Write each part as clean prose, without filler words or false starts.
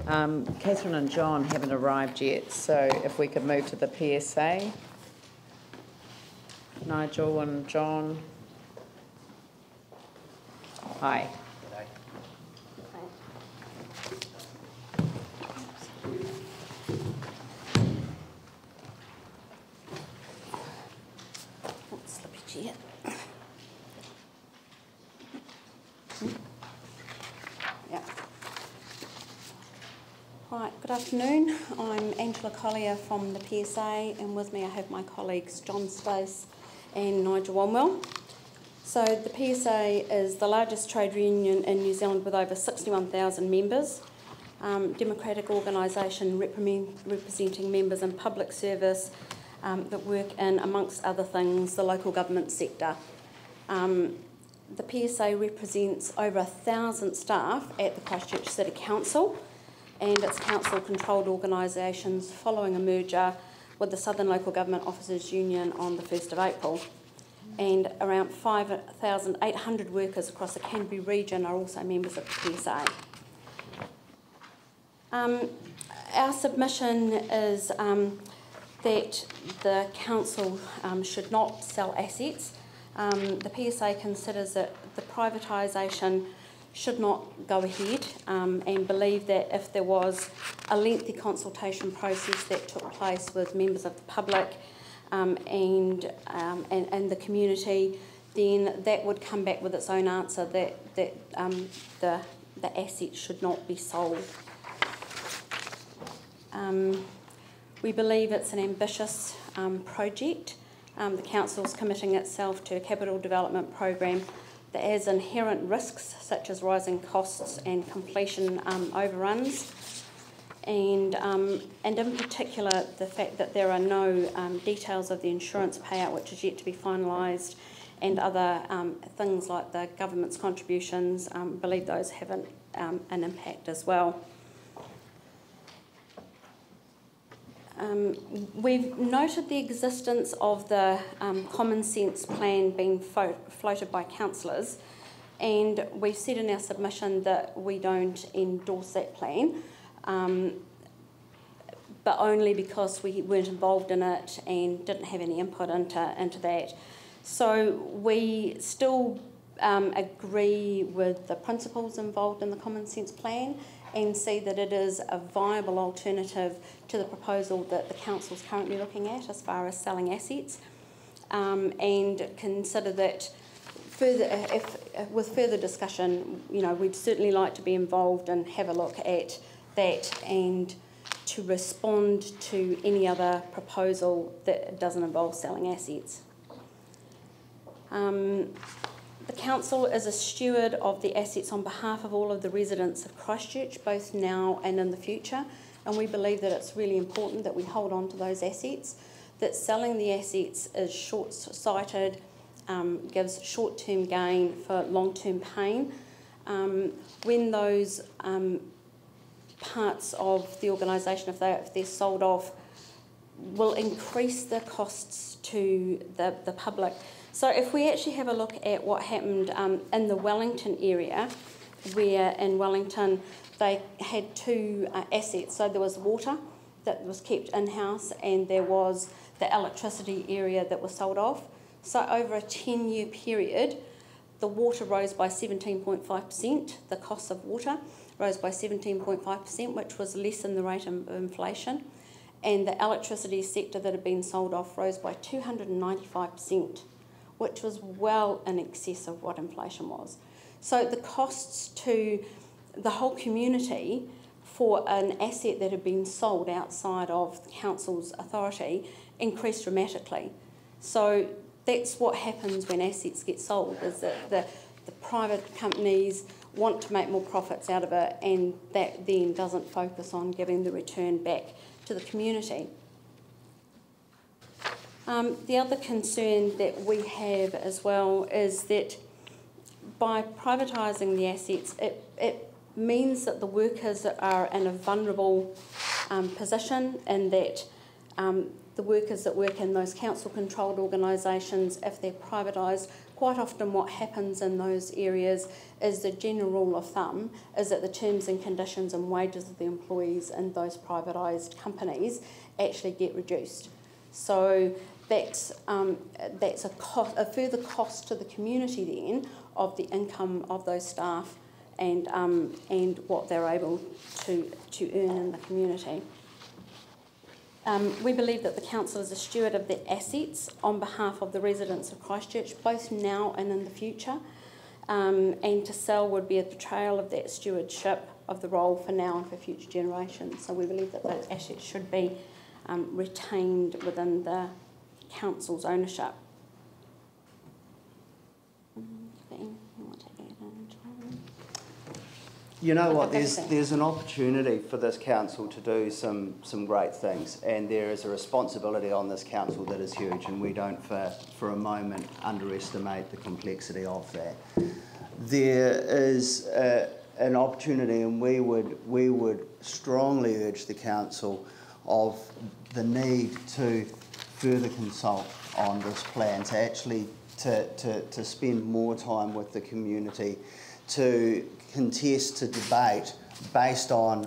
Catherine and John haven't arrived yet, so if we could move to the PSA. Nigel and John. Hi. Slippage here. Yeah. Right, good afternoon. I'm Angela Collier from the PSA, and with me I have my colleagues John Stace and Nigel Wombwell. So the PSA is the largest trade union in New Zealand with over 61,000 members, democratic organisation representing members in public service that work in, amongst other things, the local government sector. The PSA represents over 1,000 staff at the Christchurch City Council and its council-controlled organisations following a merger with the Southern Local Government Officers Union on the 1st of April. And around 5,800 workers across the Canterbury region are also members of the PSA. Our submission is that the council should not sell assets. The PSA considers that the privatisation should not go ahead and believe that if there was a lengthy consultation process that took place with members of the public and the community, then that would come back with its own answer that the assets should not be sold. We believe it's an ambitious project. The council is committing itself to a capital development program that has inherent risks such as rising costs and completion overruns, and in particular the fact that there are no details of the insurance payout, which is yet to be finalised, and other things like the government's contributions. Believe those have an impact as well. We've noted the existence of the common sense plan being floated by councillors, and we've said in our submission that we don't endorse that plan, but only because we weren't involved in it and didn't have any input into that. So we still agree with the principles involved in the common sense plan and see that it is a viable alternative to the proposal that the council is currently looking at as far as selling assets, and consider that with further discussion, we'd certainly like to be involved and have a look at that and to respond to any other proposal that doesn't involve selling assets. The council is a steward of the assets on behalf of all of the residents of Christchurch, both now and in the future, and we believe that it's really important that we hold on to those assets, that selling the assets is short-sighted, gives short-term gain for long-term pain. When those parts of the organisation, if they're sold off, will increase the costs to the public. So if we actually have a look at what happened in the Wellington area, where in Wellington they had two assets. So there was water that was kept in-house and there was the electricity area that was sold off. So over a 10-year period, the water rose by 17.5%, the cost of water rose by 17.5%, which was less than the rate of inflation. And the electricity sector that had been sold off rose by 295%. Which was well in excess of what inflation was. So the costs to the whole community for an asset that had been sold outside of the council's authority increased dramatically. So that's what happens when assets get sold, is that the private companies want to make more profits out of it, and that then doesn't focus on giving the return back to the community. The other concern that we have as well is that by privatising the assets, it means that the workers are in a vulnerable position, and that the workers that work in those council-controlled organisations, if they're privatised, quite often what happens in those areas is the general rule of thumb is that the terms and conditions and wages of the employees in those privatised companies actually get reduced. So that's a further cost to the community then of the income of those staff and what they're able to earn in the community. We believe that the council is a steward of their assets on behalf of the residents of Christchurch, both now and in the future, and to sell would be a betrayal of that stewardship of the role for now and for future generations. So we believe that those assets should be retained within the council's ownership. You know what, there's an opportunity for this council to do some great things, and there is a responsibility on this council that is huge, and we don't for a moment underestimate the complexity of that. There is an opportunity, and we would strongly urge the council of the need to further consult on this plan, to actually to spend more time with the community, to contest, to debate based on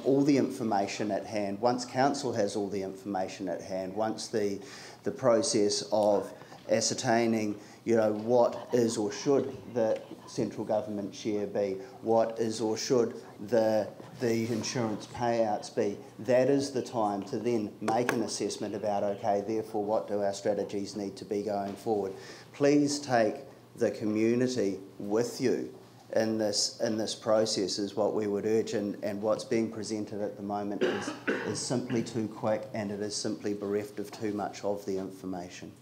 all the information at hand. Once council has all the information at hand, once the process of ascertaining, you know, what is or should the central government share be, what is or should the insurance payouts be, that is the time to then make an assessment about, okay, therefore what do our strategies need to be going forward. Please take the community with you in this process is what we would urge, and what's being presented at the moment is simply too quick, and it is simply bereft of too much of the information.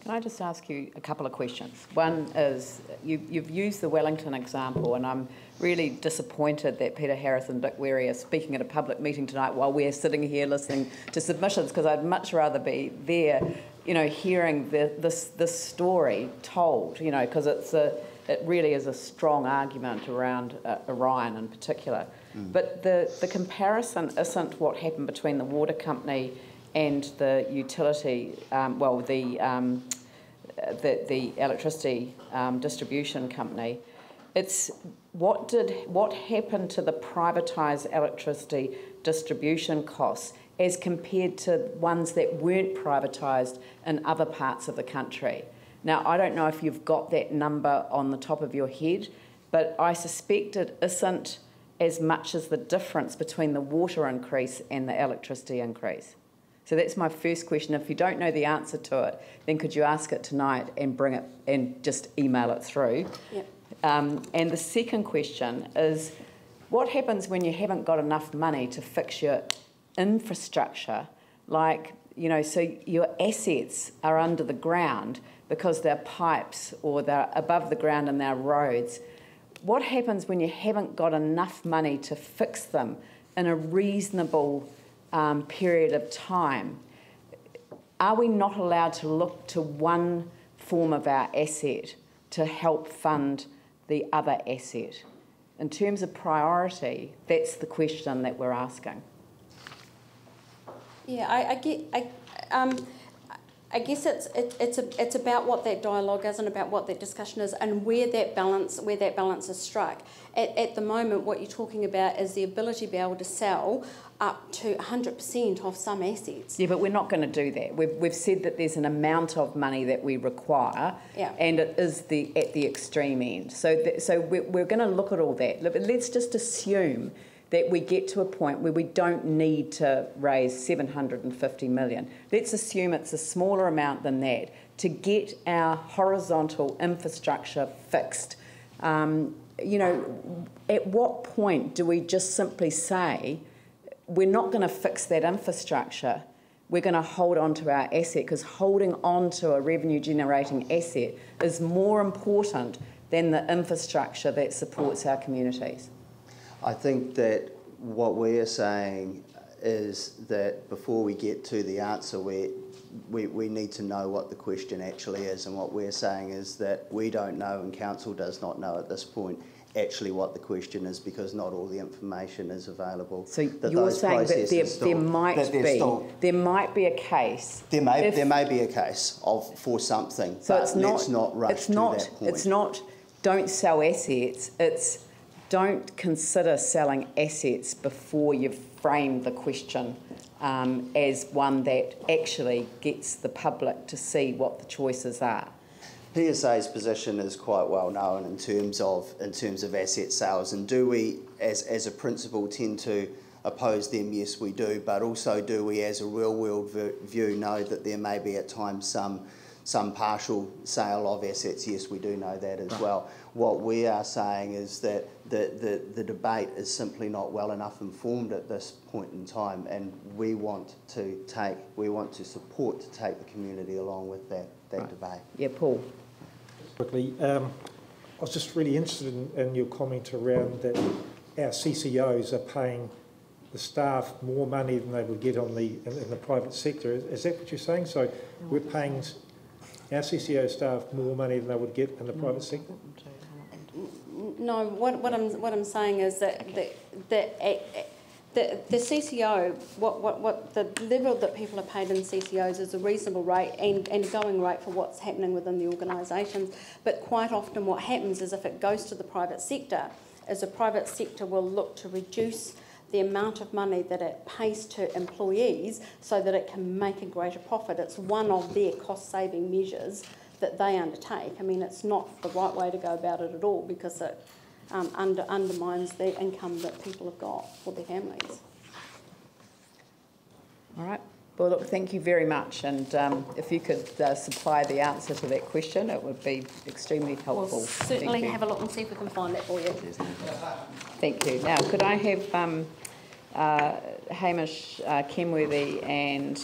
Can I just ask you a couple of questions? One is, you've used the Wellington example, and I'm really disappointed that Peter Harris and Dick Weary are speaking at a public meeting tonight while we're sitting here listening to submissions, because I'd much rather be there, you know, hearing this story told, you know, because it really is a strong argument around Orion in particular. But the comparison isn't what happened between the water company and the utility, the electricity distribution company. It's what happened to the privatised electricity distribution costs as compared to ones that weren't privatised in other parts of the country. Now, I don't know if you've got that number on the top of your head, but I suspect it isn't as much as the difference between the water increase and the electricity increase. So that's my first question. If you don't know the answer to it, then could you ask it tonight and bring it and just email it through? Yep. And the second question is, what happens when you haven't got enough money to fix your infrastructure? Like, you know, so your assets are under the ground because they're pipes or they're above the ground and they're roads. What happens when you haven't got enough money to fix them in a reasonable period of time? Are we not allowed to look to one form of our asset to help fund the other asset? In terms of priority, that's the question that we're asking. Yeah, I guess it's about what that dialogue is and about what that discussion is and where that balance is struck. At the moment, what you're talking about is the ability to be able to sell up to 100% of some assets. Yeah, but we're not going to do that. We've said that there's an amount of money that we require, yeah, and it is at the extreme end. So we're going to look at all that. Let's just assume that we get to a point where we don't need to raise 750 million. Let's assume it's a smaller amount than that to get our horizontal infrastructure fixed. You know, at what point do we just simply say, we're not going to fix that infrastructure, we're going to hold on to our asset, because holding on to a revenue-generating asset is more important than the infrastructure that supports our communities? I think that what we're saying is that before we get to the answer, we need to know what the question actually is, and what we're saying is that we don't know and council does not know at this point actually what the question is, because not all the information is available. So you're saying that there might be a case. There may be a case for something, so but let's not rush to that point. It's not don't sell assets, it's don't consider selling assets before you've framed the question as one that actually gets the public to see what the choices are. PSA's position is quite well known in terms of asset sales, and do we, as a principle, tend to oppose them? Yes, we do. But also, do we, as a real world view, know that there may be at times some partial sale of assets? Yes, we do know that as well. What we are saying is that the debate is simply not well enough informed at this point in time, and we want to support to take the community along with that debate. Yeah, Paul. Quickly, I was just really interested in your comment around that our CCOs are paying the staff more money than they would get in the private sector. Is that what you're saying? So we're paying our CCO staff more money than they would get in the private sector? No, what I'm saying is that the CCO, what the level that people are paid in CCOs is a reasonable rate and a going rate for what's happening within the organisations. But quite often what happens is if it goes to the private sector, is the private sector will look to reduce the amount of money that it pays to employees so that it can make a greater profit. It's one of their cost-saving measures that they undertake. I mean, it's not the right way to go about it at all, because it undermines the income that people have got for their families. All right. Well, look, thank you very much. And if you could supply the answer to that question, it would be extremely helpful. We'll certainly have a look and see if we can find that for you. Thank you. Now, could I have Hamish Kenworthy and